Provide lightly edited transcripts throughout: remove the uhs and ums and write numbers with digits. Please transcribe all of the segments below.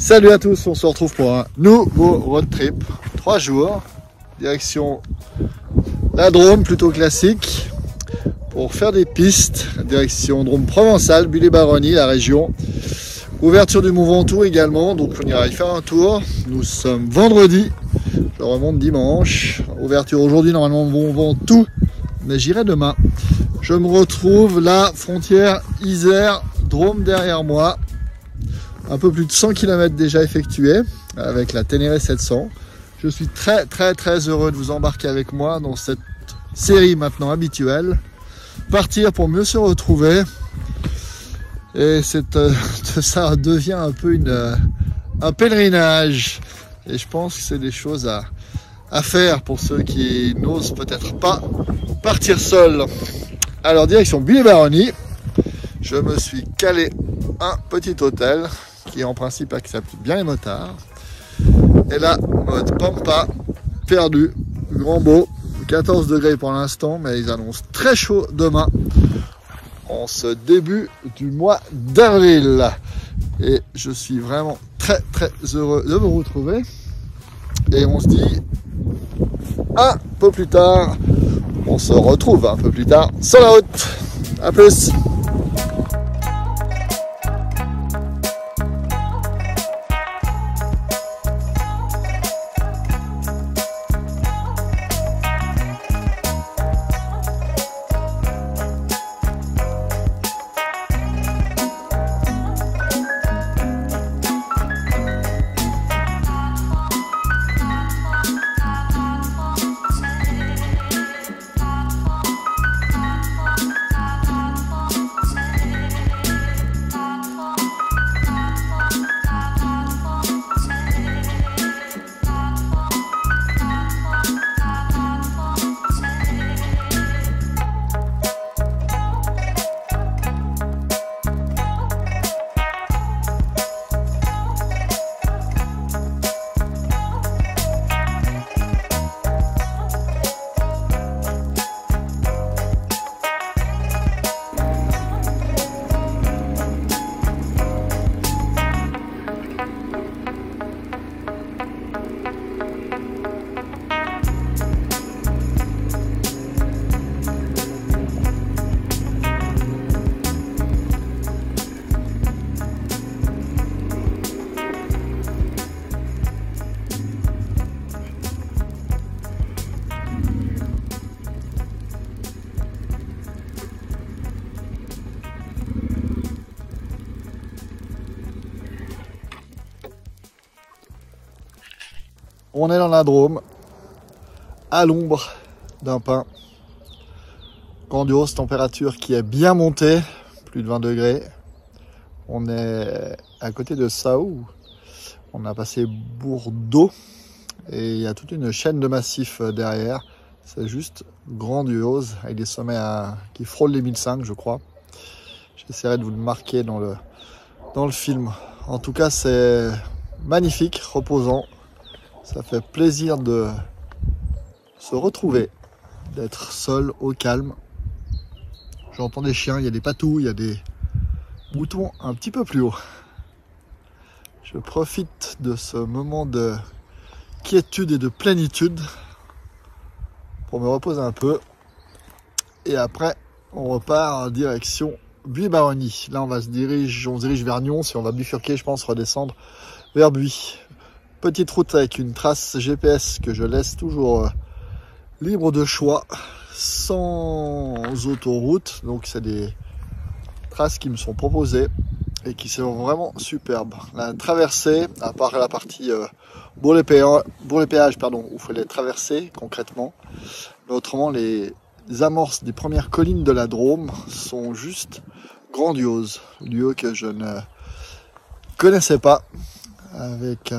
Salut à tous, on se retrouve pour un nouveau road trip. 3 jours, direction la Drôme, plutôt classique, pour faire des pistes, direction Drôme provençale, Buis-les-Baronnies, la région. Ouverture du Mont Ventoux également, donc on ira y faire un tour. Nous sommes vendredi, je remonte dimanche. Ouverture aujourd'hui normalement Mont Ventoux, mais j'irai demain. Je me retrouve la frontière Isère-Drôme derrière moi. Un peu plus de 100 km déjà effectués avec la Ténéré 700. Je suis très heureux de vous embarquer avec moi dans cette série maintenant habituelle. Partir pour mieux se retrouver. Et ça devient un peu un pèlerinage. Et je pense que c'est des choses à faire pour ceux qui n'osent peut-être pas partir seuls. Alors direction Buis-les-Baronnies. Je me suis calé un petit hôtel qui en principe accepte bien les motards. Et là, mode Pampa, perdu, grand beau, 14 degrés pour l'instant, mais ils annoncent très chaud demain, en ce début du mois d'avril. Et je suis vraiment très heureux de vous retrouver. Et on se dit un peu plus tard, on se retrouve un peu plus tard sur la route. A plus. On est dans la Drôme, à l'ombre d'un pin. Grandiose, température qui est bien montée, plus de 20 degrés. On est à côté de Saou, on a passé Bourdeau et il y a toute une chaîne de massifs derrière. C'est juste grandiose, avec des sommets qui frôlent les 1005 je crois. J'essaierai de vous le marquer dans le film. En tout cas c'est magnifique, reposant. Ça fait plaisir de se retrouver, d'être seul, au calme. J'entends des chiens, il y a des patous, il y a des moutons un petit peu plus haut. Je profite de ce moment de quiétude et de plénitude pour me reposer un peu. Et après, on repart en direction Buis-les-Baronnies. Là, on se dirige vers Nyon. Si on va bifurquer, je pense redescendre vers Buis. Petite route avec une trace GPS que je laisse toujours libre de choix, sans autoroute. Donc c'est des traces qui me sont proposées et qui sont vraiment superbes. La traversée, à part la partie Bourg-les-Péages, où il faut les traverser concrètement. Mais autrement, les amorces des premières collines de la Drôme sont juste grandioses. Lieu que je ne connaissais pas. Avec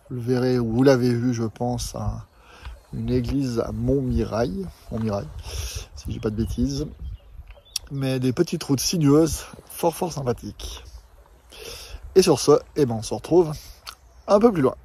vous l'avez vu je pense, une église à Montmirail, si j'ai pas de bêtises, mais des petites routes sinueuses, fort sympathiques. Et sur ce, on se retrouve un peu plus loin.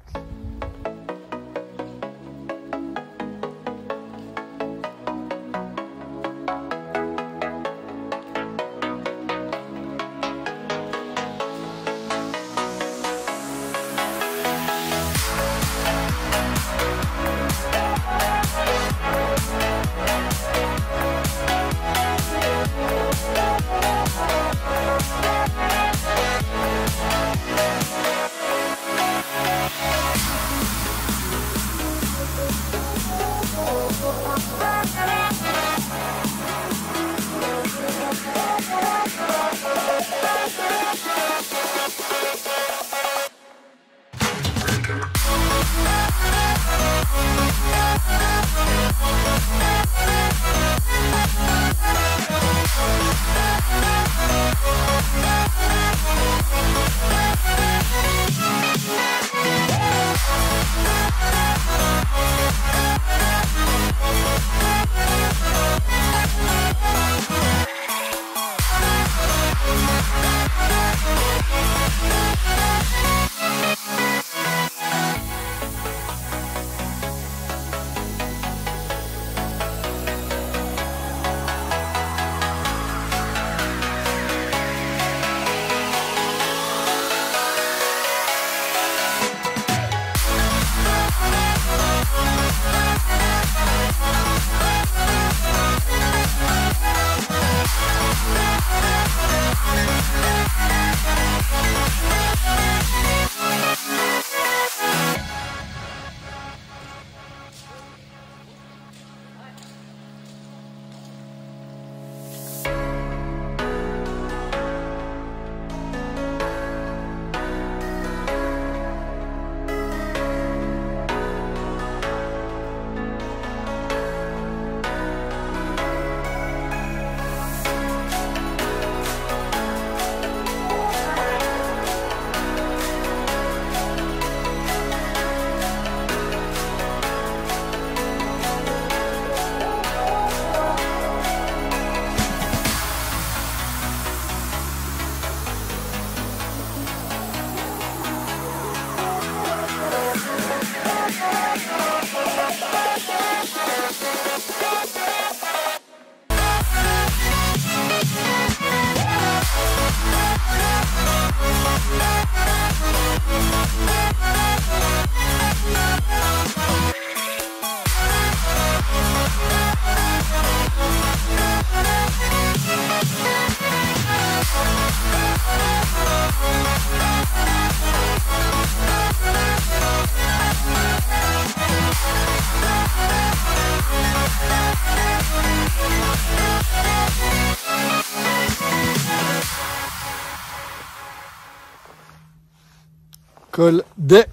Col des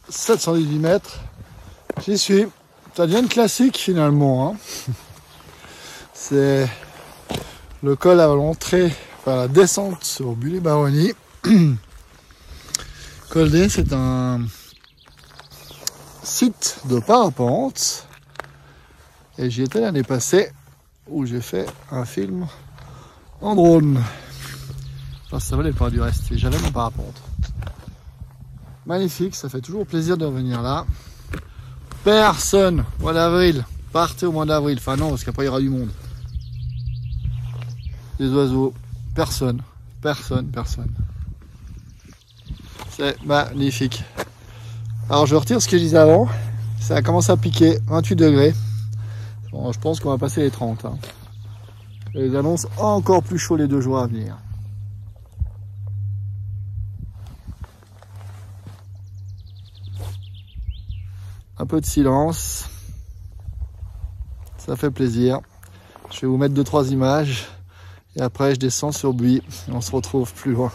718 mètres. J'y suis. Ça devient une classique finalement. Hein. C'est le col à l'entrée, enfin la descente sur Bully-Baronnie. Col des, c'est un site de parapente. Et j'y étais l'année passée où j'ai fait un film en drone. Enfin, ça valait pas du reste. Et j'avais mon parapente. Magnifique, ça fait toujours plaisir de revenir là. Personne, mois d'avril, partez au mois d'avril. Enfin non, parce qu'après il y aura du monde. Des oiseaux, personne. C'est magnifique. Alors je retire ce que je disais avant. Ça a commencé à piquer, 28 degrés. Bon, je pense qu'on va passer les 30. Hein. Et ils annoncent encore plus chaud les 2 jours à venir. Un peu de silence, ça fait plaisir. Je vais vous mettre 2-3 images et après je descends sur Buis et on se retrouve plus loin.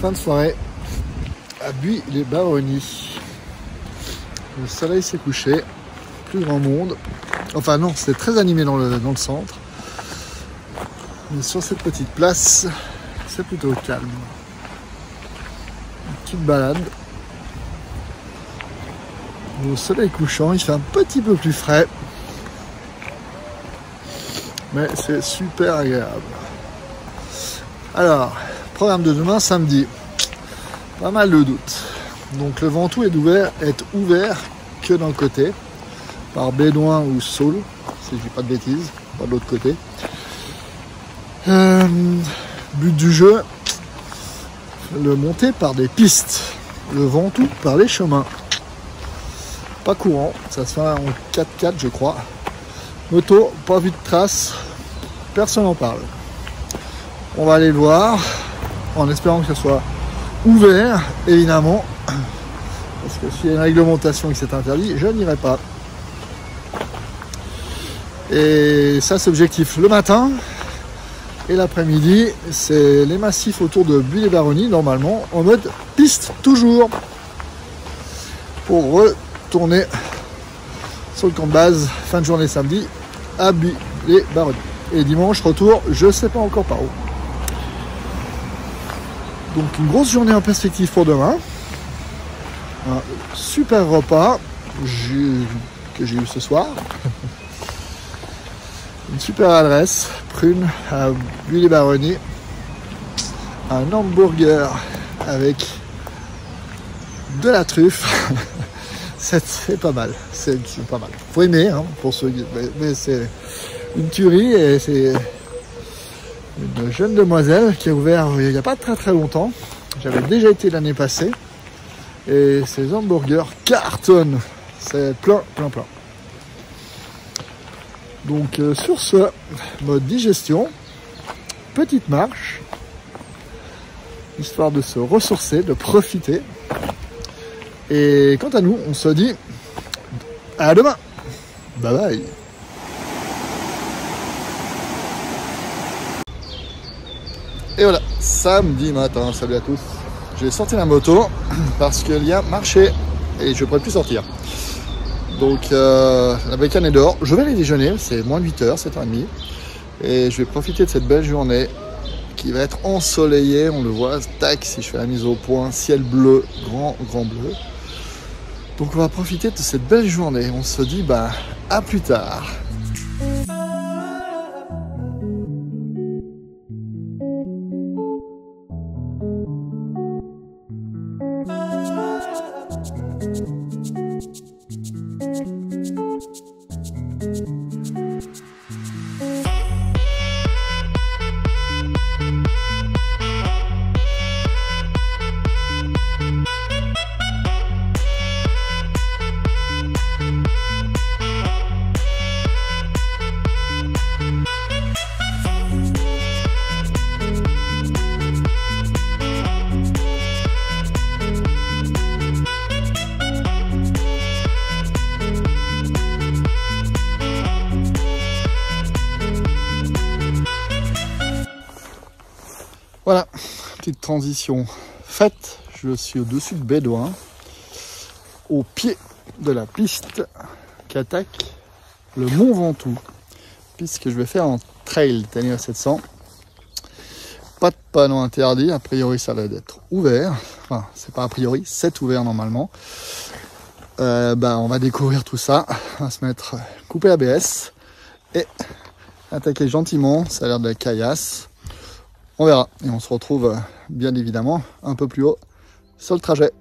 Fin de soirée à Bully-Baronnie. Le soleil s'est couché, plus grand monde. Enfin non, c'est très animé dans le centre. Mais sur cette petite place, c'est plutôt calme. Une petite balade. Au soleil couchant, il fait un petit peu plus frais. Mais c'est super agréable. Alors, programme de demain, samedi. Pas mal de doutes. Donc le Ventoux est ouvert que d'un côté, par Bédouin ou Saule, si je dis pas de bêtises, pas de l'autre côté. But du jeu, le monter par des pistes, le Ventoux par les chemins. Pas courant, ça se fait en 4x4 je crois. Moto, pas vu de trace, personne n'en parle. On va aller le voir, en espérant que ce soit ouvert, évidemment. Parce que s'il y a une réglementation et que c'est interdit, je n'irai pas. Et ça c'est objectif le matin. Et l'après-midi, c'est les massifs autour de Buis-les-Baronnies, normalement, en mode piste toujours. Pour retourner sur le camp de base, fin de journée samedi, à Buis-les-Baronnies. Et dimanche, retour, je sais pas encore par où. Donc une grosse journée en perspective pour demain. Un super repas que j'ai eu ce soir. Une super adresse, Prune à Buis-les-Baronnies. Un hamburger avec de la truffe. C'est pas mal. C'est pas mal. Faut aimer, hein, pour ceux qui... Mais c'est une tuerie et c'est une jeune demoiselle qui a ouvert il n'y a pas très longtemps. J'avais déjà été l'année passée. Et ces hamburgers cartonnent. C'est plein. Donc sur ce, mode digestion, petite marche, histoire de se ressourcer, de profiter. Et quant à nous, on se dit à demain. Bye bye. Et voilà, samedi matin, salut à tous. J'ai sorti la moto parce qu'il y a marché et je ne pourrais plus sortir. Donc la bécane est dehors. Je vais aller déjeuner, c'est moins de 8h, 7h30. Et je vais profiter de cette belle journée qui va être ensoleillée. On le voit, tac, si je fais la mise au point, ciel bleu, grand bleu. Donc on va profiter de cette belle journée. On se dit bah à plus tard. Voilà, petite transition faite. Je suis au-dessus de Bédouin, au pied de la piste qui attaque le Mont Ventoux. Piste que je vais faire en trail Tenir 700. Pas de panneau interdit, a priori ça va être ouvert. Enfin, c'est pas a priori, c'est ouvert normalement. On va découvrir tout ça. On va se mettre couper ABS et attaquer gentiment. Ça a l'air de la caillasse. On verra et on se retrouve bien évidemment un peu plus haut sur le trajet.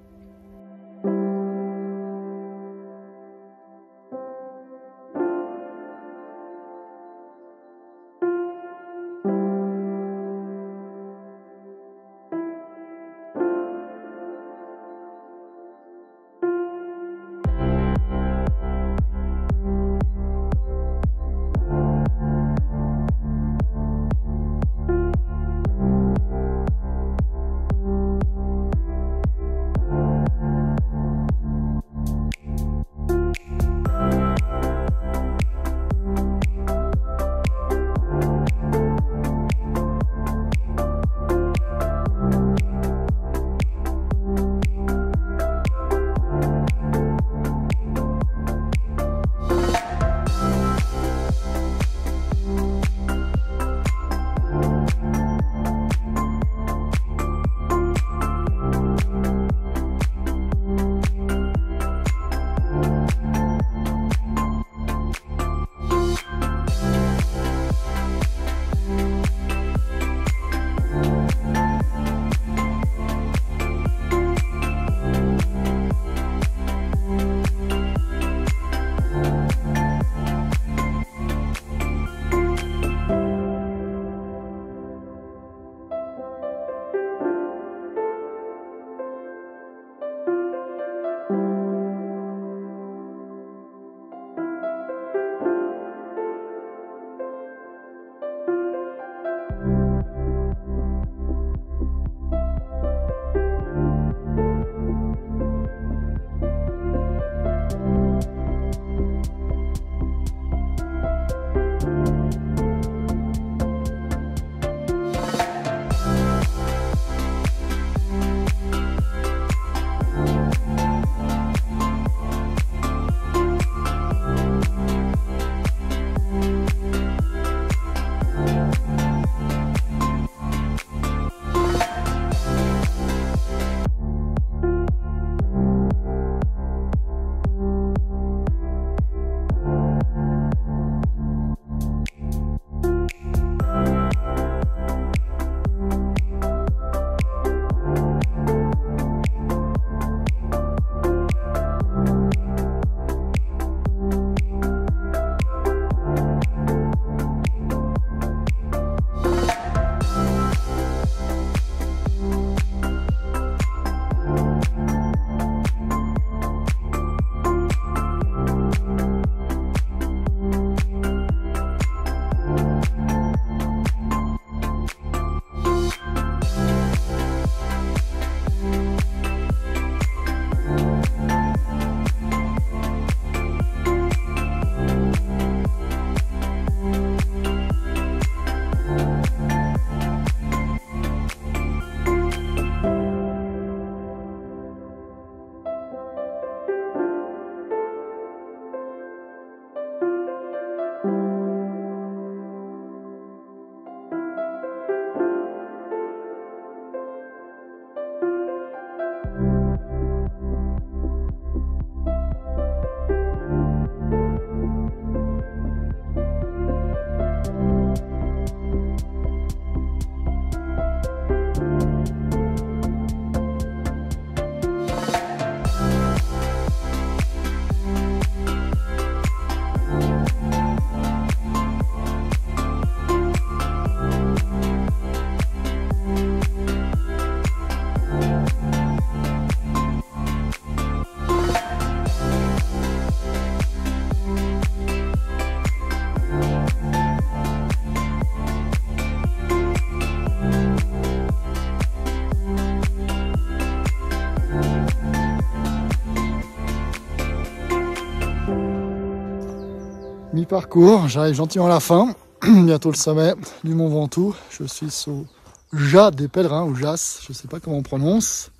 parcours. J'arrive gentiment à la fin. Bientôt le sommet du Mont Ventoux. Je suis au Jas des Pèlerins, ou Jas, je ne sais pas comment on prononce.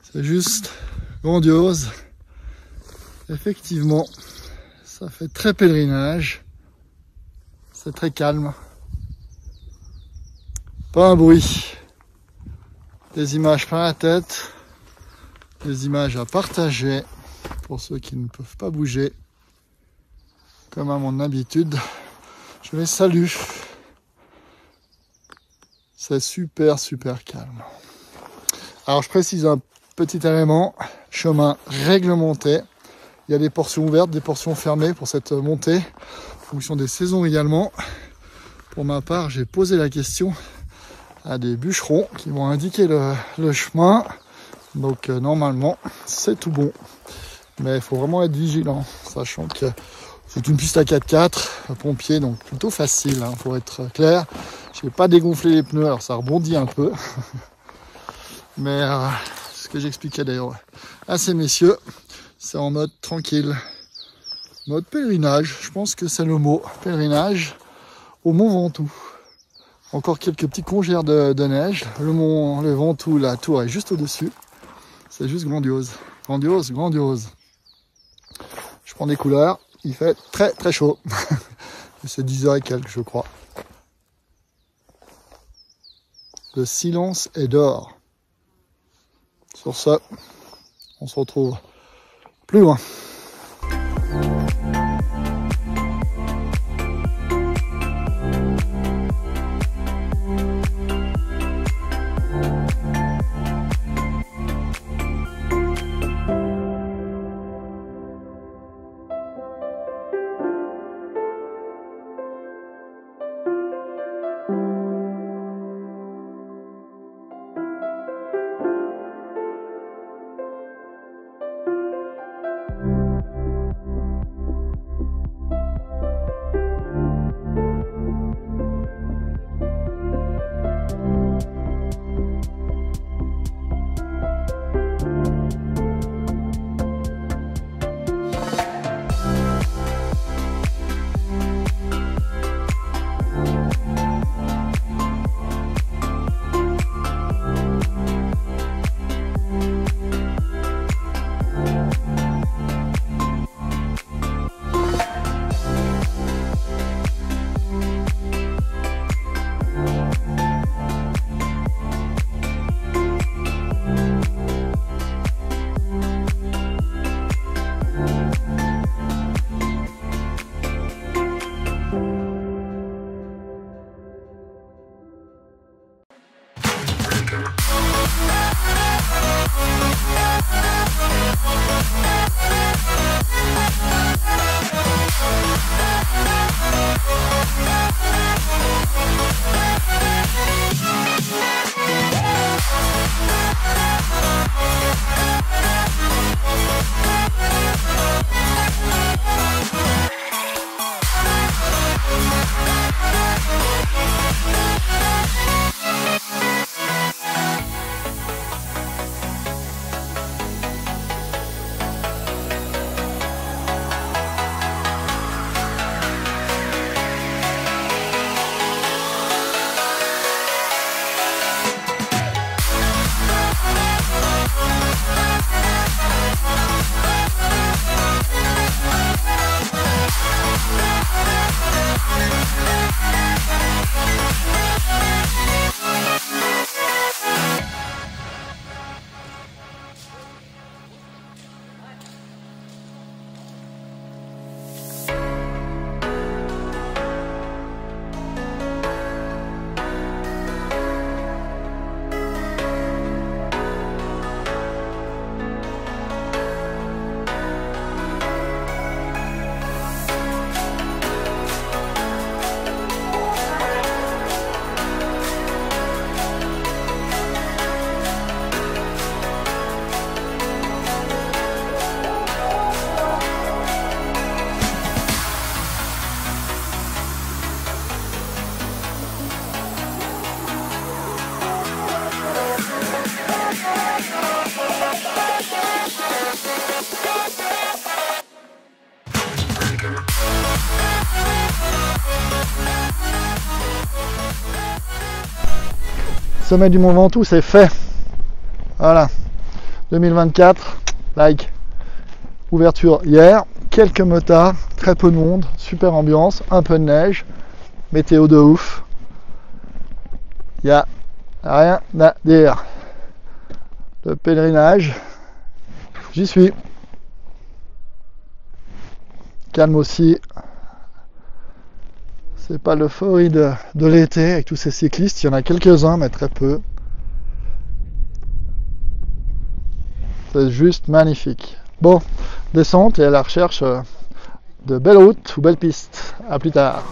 C'est juste grandiose. Effectivement, ça fait très pèlerinage. C'est très calme. Pas un bruit. Des images par la tête. Des images à partager pour ceux qui ne peuvent pas bouger. Comme à mon habitude, je les salue. C'est super calme. Alors je précise un petit élément, chemin réglementé. Il y a des portions ouvertes, des portions fermées pour cette montée, en fonction des saisons également. Pour ma part, j'ai posé la question à des bûcherons qui vont indiquer le chemin. Donc normalement, c'est tout bon. Mais il faut vraiment être vigilant, sachant que c'est une piste à 4x4, pompier, donc plutôt facile, hein, pour être clair. Je n'ai pas dégonflé les pneus, alors ça rebondit un peu. Mais ce que j'expliquais d'ailleurs à ces messieurs, c'est en mode tranquille. Mode pèlerinage, je pense que c'est le mot. Pèlerinage au Mont Ventoux. Encore quelques petits congères de neige. Le Ventoux, la tour est juste au-dessus. C'est juste grandiose. Grandiose. Je prends des couleurs. Il fait très chaud. C'est 10h et quelques, je crois. Le silence est d'or. Sur ce, on se retrouve plus loin. Sommet du Mont Ventoux, c'est fait. Voilà. 2024, like. Ouverture hier. Quelques motards, très peu de monde, super ambiance, un peu de neige. Météo de ouf. Il n'y a rien à dire. Le pèlerinage, j'y suis. Calme aussi. C'est pas l'euphorie de l'été avec tous ces cyclistes. Il y en a quelques-uns, mais très peu. C'est juste magnifique. Bon, descente et à la recherche de belles routes ou belles pistes. À plus tard.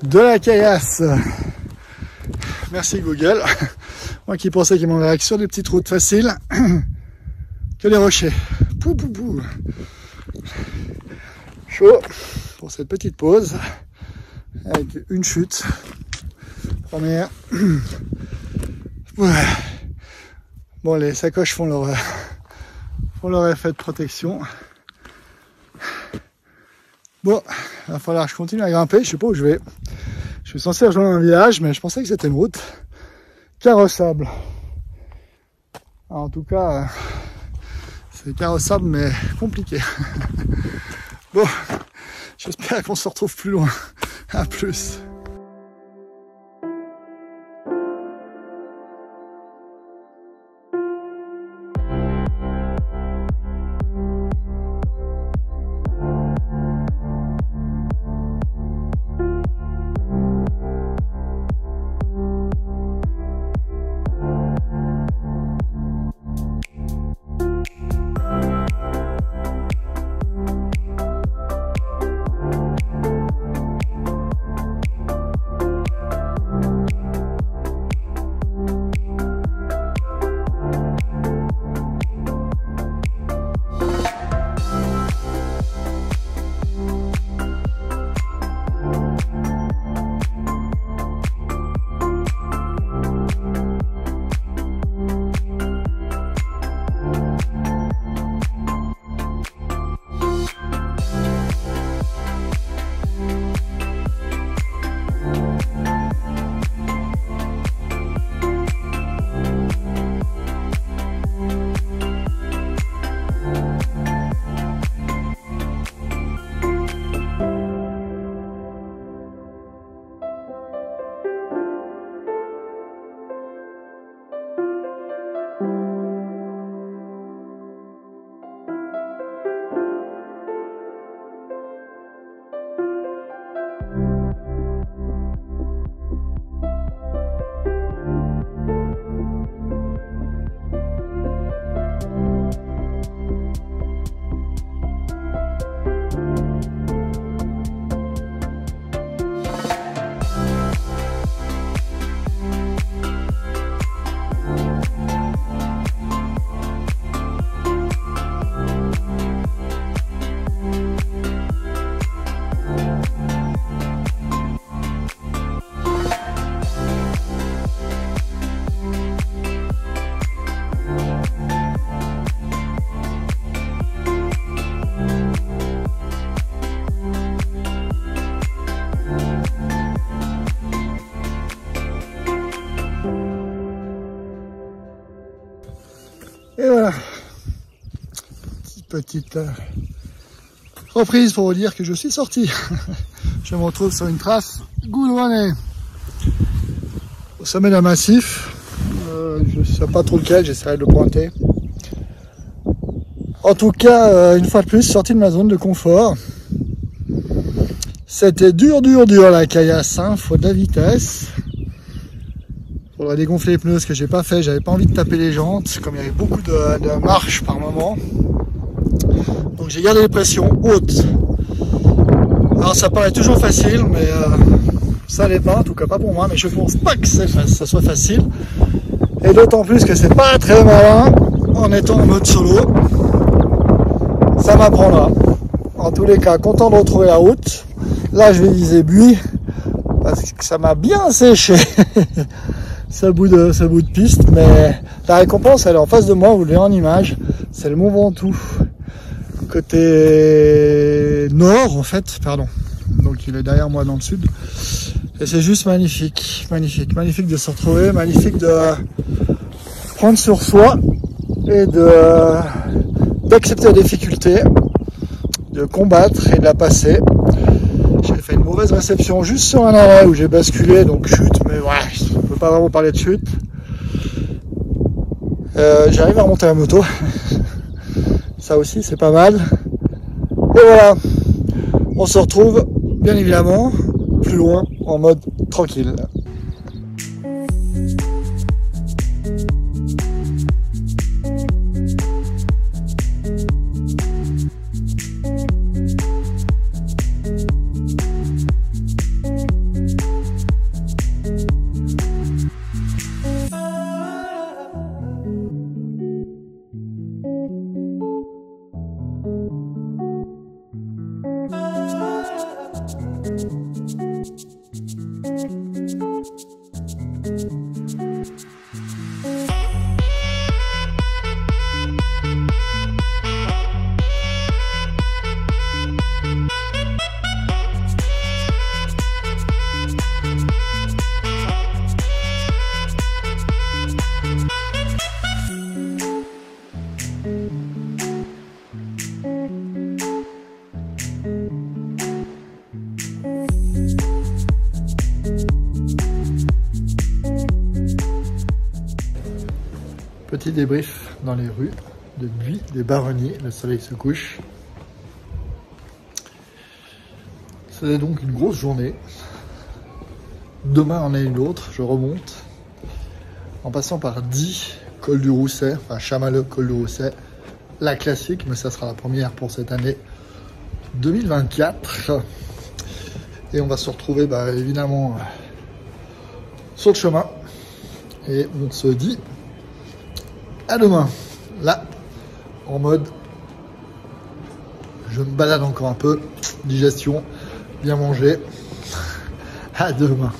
De la caillasse. Merci Google. Moi qui pensais qu'il m'enverrait sur des petites routes faciles que les rochers. Pou, pou, pou. Chaud pour cette petite pause avec une chute. Première. Ouais. Bon, les sacoches font leur effet de protection. Bon, il va falloir que je continue à grimper. Je sais pas où je vais. Je suis censé rejoindre un village, mais je pensais que c'était une route carrossable. Alors, en tout cas, c'est carrossable, mais compliqué. Bon, j'espère qu'on se retrouve plus loin. À plus. Et voilà, petite reprise pour vous dire que je suis sorti. Je me retrouve sur une trace goudronnée au sommet d'un massif. Je ne sais pas trop lequel, j'essaierai de le pointer. En tout cas, une fois de plus, sorti de ma zone de confort. C'était dur la caillasse, hein, faut de la vitesse. Faudrait dégonfler les pneus, ce que j'ai pas fait, j'avais pas envie de taper les jantes, comme il y avait beaucoup de marches par moment. Donc j'ai gardé les pressions hautes. Alors ça paraît toujours facile, mais ça l'est pas, en tout cas pas pour moi, mais je pense pas que ça soit facile. Et d'autant plus que c'est pas très malin en étant en mode solo. Ça m'apprendra. En tous les cas, content de retrouver la route. Là je vais viser Buis, parce que ça m'a bien séché. ce bout de piste, mais la récompense elle est en face de moi, vous le verrez en image, c'est le Mont Ventoux, côté nord en fait, pardon, donc il est derrière moi dans le sud, et c'est juste magnifique, magnifique, magnifique de se retrouver, magnifique de prendre sur soi et d'accepter la difficulté, de combattre et de la passer. J'ai fait une mauvaise réception juste sur un arrêt où j'ai basculé, donc chute, mais ouais, on peut pas vraiment parler de chute. J'arrive à remonter la moto, ça aussi c'est pas mal. Et voilà, on se retrouve bien évidemment plus loin en mode tranquille. Petit débrief dans les rues de Buis, des Baronniers, le soleil se couche. C'était donc une grosse journée. Demain en est une autre, je remonte. En passant par Die, Col du Rousset, enfin Chamalloy, Col du Rousset, la classique, mais ça sera la première pour cette année 2024. Et on va se retrouver évidemment sur le chemin. Et on se dit à demain, là, en mode, je me balade encore un peu, digestion, bien manger, à demain.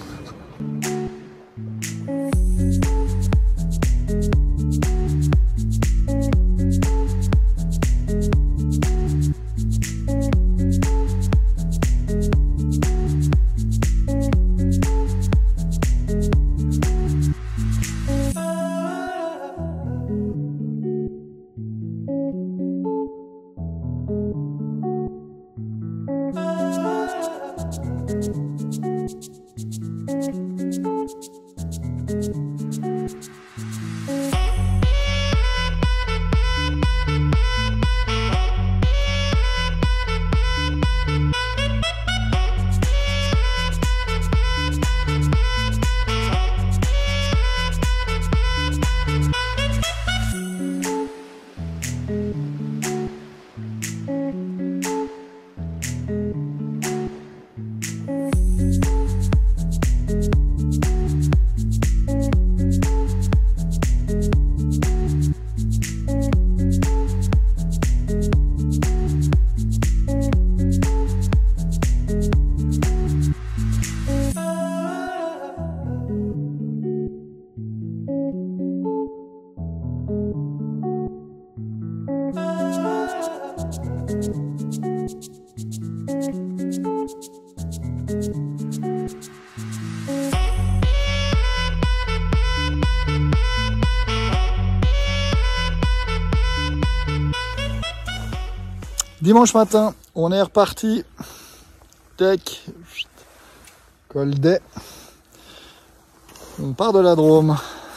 Dimanche matin, on est reparti. Tac, col d'Aix. On part de la Drôme,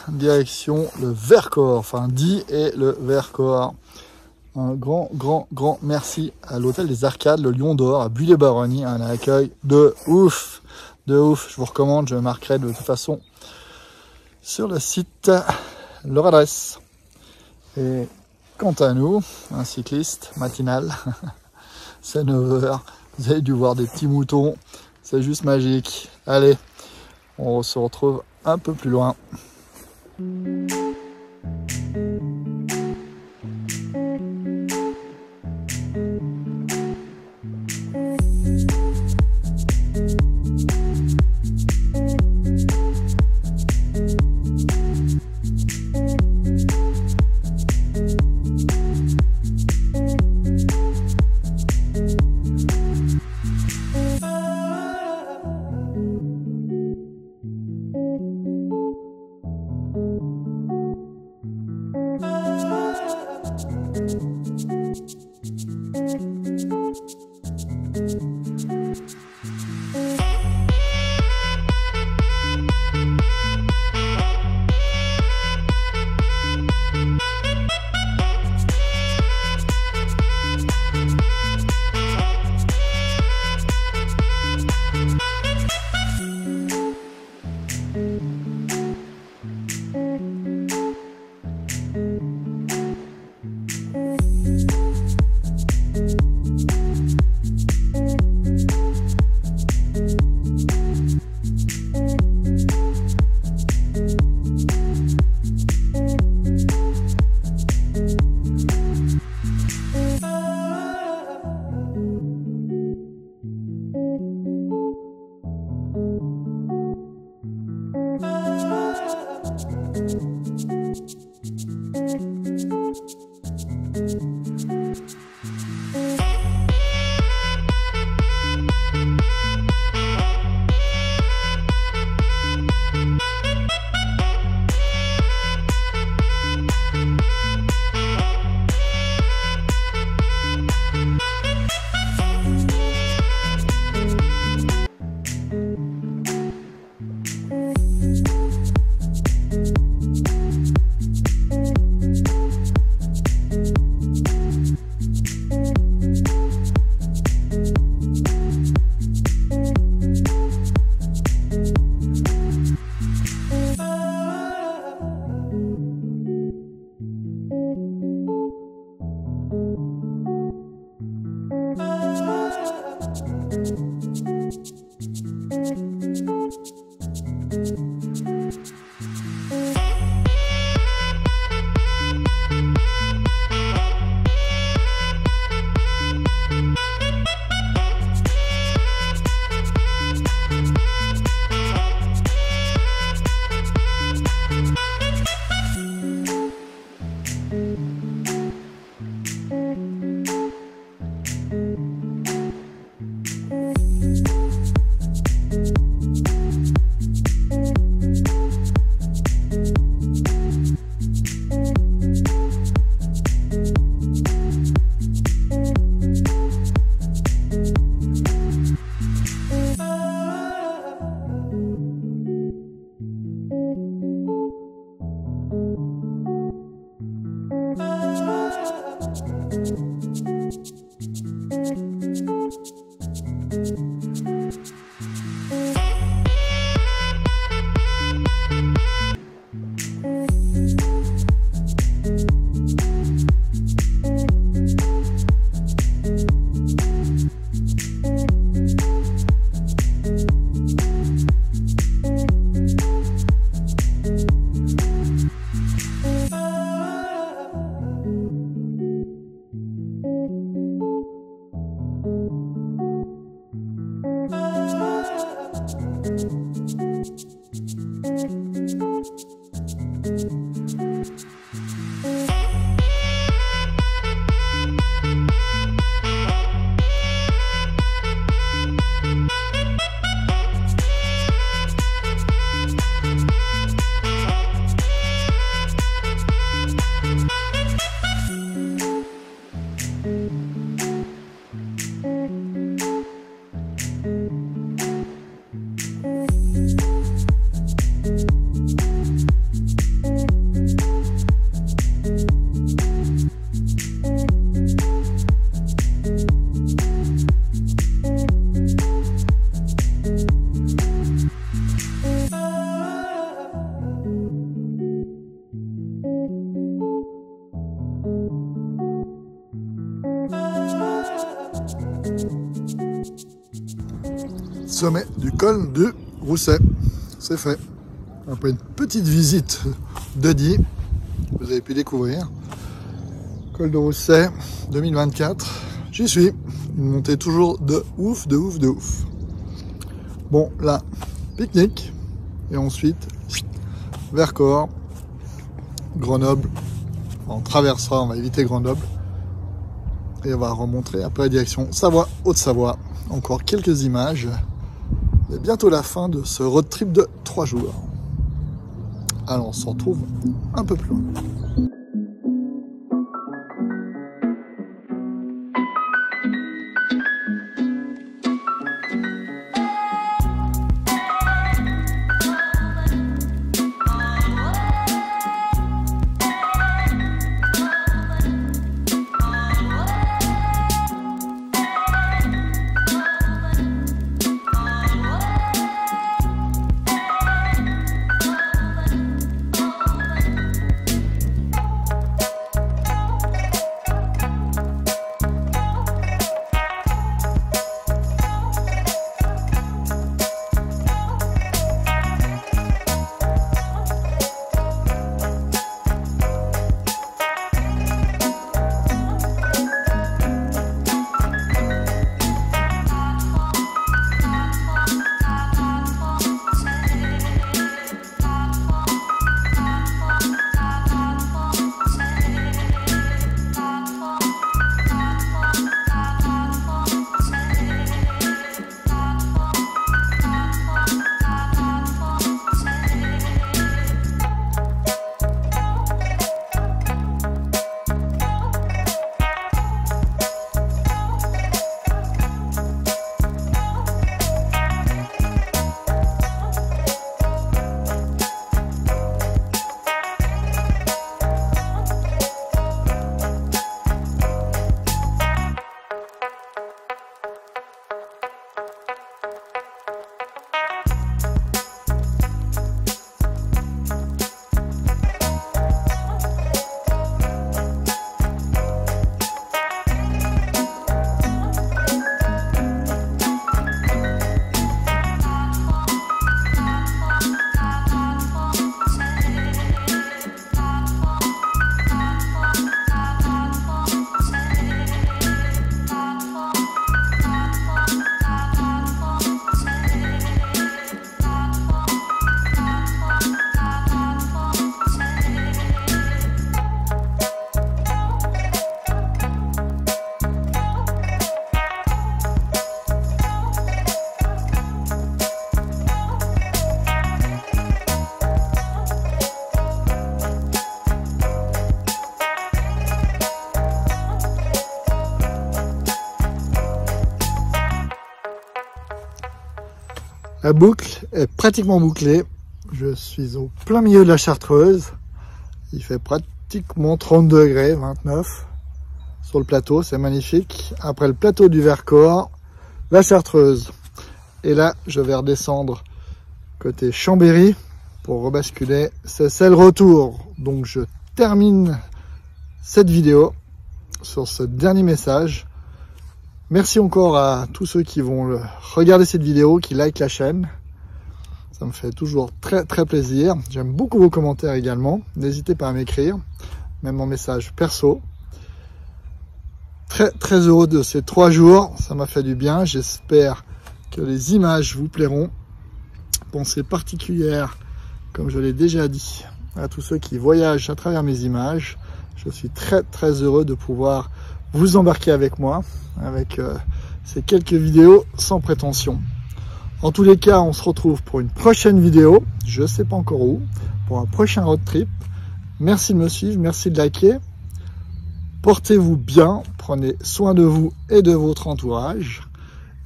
direction le Vercors, enfin Die et le Vercors. Un grand merci à l'hôtel des Arcades, le Lion d'Or, à Buis-les-Baronnies, un accueil de ouf, je vous recommande, je marquerai de toute façon sur le site leur adresse. Et quant à nous, un cycliste matinal, c'est 9 h, vous avez dû voir des petits moutons, c'est juste magique. Allez, on se retrouve un peu plus loin. sommet du col du Rousset. C'est fait. Après une petite visite de Die, vous avez pu découvrir. Col de Rousset 2024. J'y suis. Une montée toujours de ouf, de ouf, de ouf. Bon, là, pique-nique. Et ensuite, Vercors, Grenoble. On traversera, on va éviter Grenoble. Et on va remonter après direction Savoie, Haute-Savoie. Encore quelques images. Et bientôt la fin de ce road trip de 3 jours. Alors on se retrouve un peu plus loin. La boucle est pratiquement bouclée. Je suis au plein milieu de la Chartreuse. Il fait pratiquement 30 degrés, 29 sur le plateau, c'est magnifique. Après le plateau du Vercors, la Chartreuse. Et là, je vais redescendre côté Chambéry pour rebasculer. C'est le retour. Donc je termine cette vidéo sur ce dernier message. Merci encore à tous ceux qui vont regarder cette vidéo, qui like la chaîne. Ça me fait toujours très plaisir. J'aime beaucoup vos commentaires également. N'hésitez pas à m'écrire, même en message perso. Très heureux de ces 3 jours. Ça m'a fait du bien. J'espère que les images vous plairont. Pensée particulière, comme je l'ai déjà dit, à tous ceux qui voyagent à travers mes images. Je suis très heureux de pouvoir vous embarquer avec moi, avec ces quelques vidéos sans prétention. En tous les cas, on se retrouve pour une prochaine vidéo, je ne sais pas encore où, pour un prochain road trip. Merci de me suivre, merci de liker. Portez-vous bien, prenez soin de vous et de votre entourage.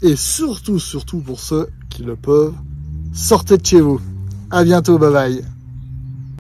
Et surtout pour ceux qui le peuvent, sortez de chez vous. À bientôt, bye bye.